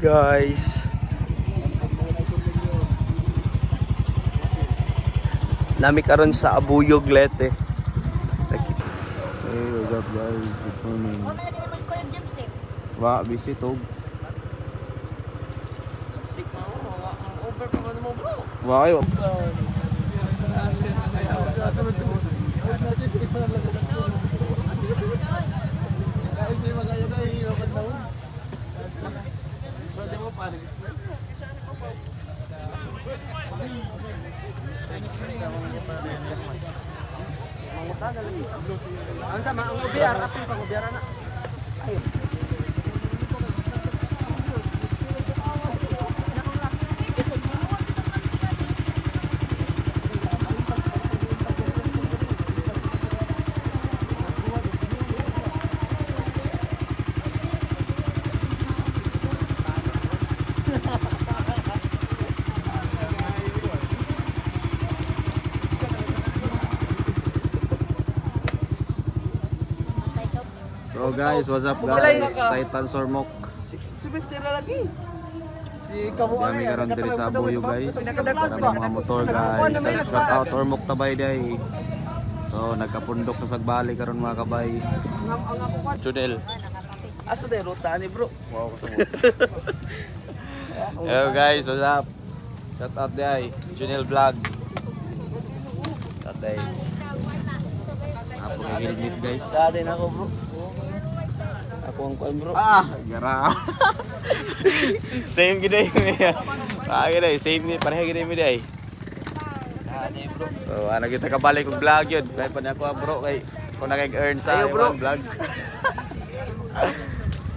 Guys, nami karon sa Abuyog Leyte. Hey, what's up guys? Good morning. Mamaya din naman ko yung gym stick. Wa, busy tog. Sick na ako, ang over pa man mo bro. Wa kayo. Ang sama, ang ubiar, apil pang ubiar na. So guys, what's up guys? Titan Sormok. 60-70 na lagi. Kami karon diri sa Abuyog guys. Para mga motor guys. Shout out Ormok Tabay day. So nagkapundok na sagbali karon mga kabay. Junel. Asa tayo ruta ni bro? Wow, ko sa mo. Hello guys, what's up? Shout out day. Junel Vlog. Tatay. Apo kagilid guys. Dati na ako bro. Ako ang kuan bro. Gara. Same gid mi. Gid same ni pareha gid mi day. Dati bro. So ana kita kabalik og vlog yun. Kay pa nako bro kay ko nag-earn sa Ayo, bro. vlog.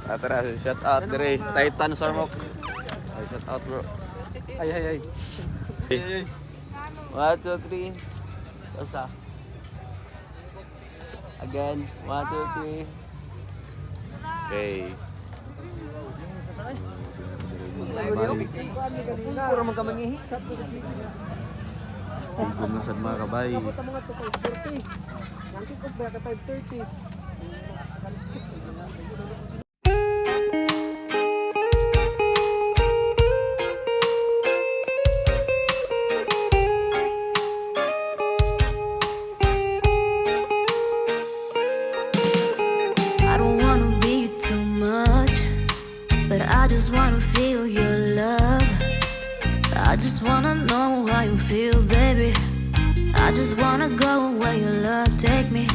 Tara, shout out dire Titan Sormok. Ay shout out bro. Ay. 1 2 3. Usa. Again, 1 2 3. Okay. Puro man ka mangihi. Gumusan mga kabay. Mga 5:30. Ang kick-off ba ka 5:30? I don't wanna be too much, but I just wanna feel your love. I just wanna know how you feel, baby. I just wanna go where your love take me.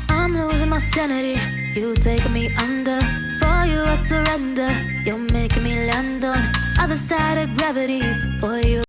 I'm losing my sanity, you taking me under. For you I surrender, you're making me land on other side of gravity. Boy, you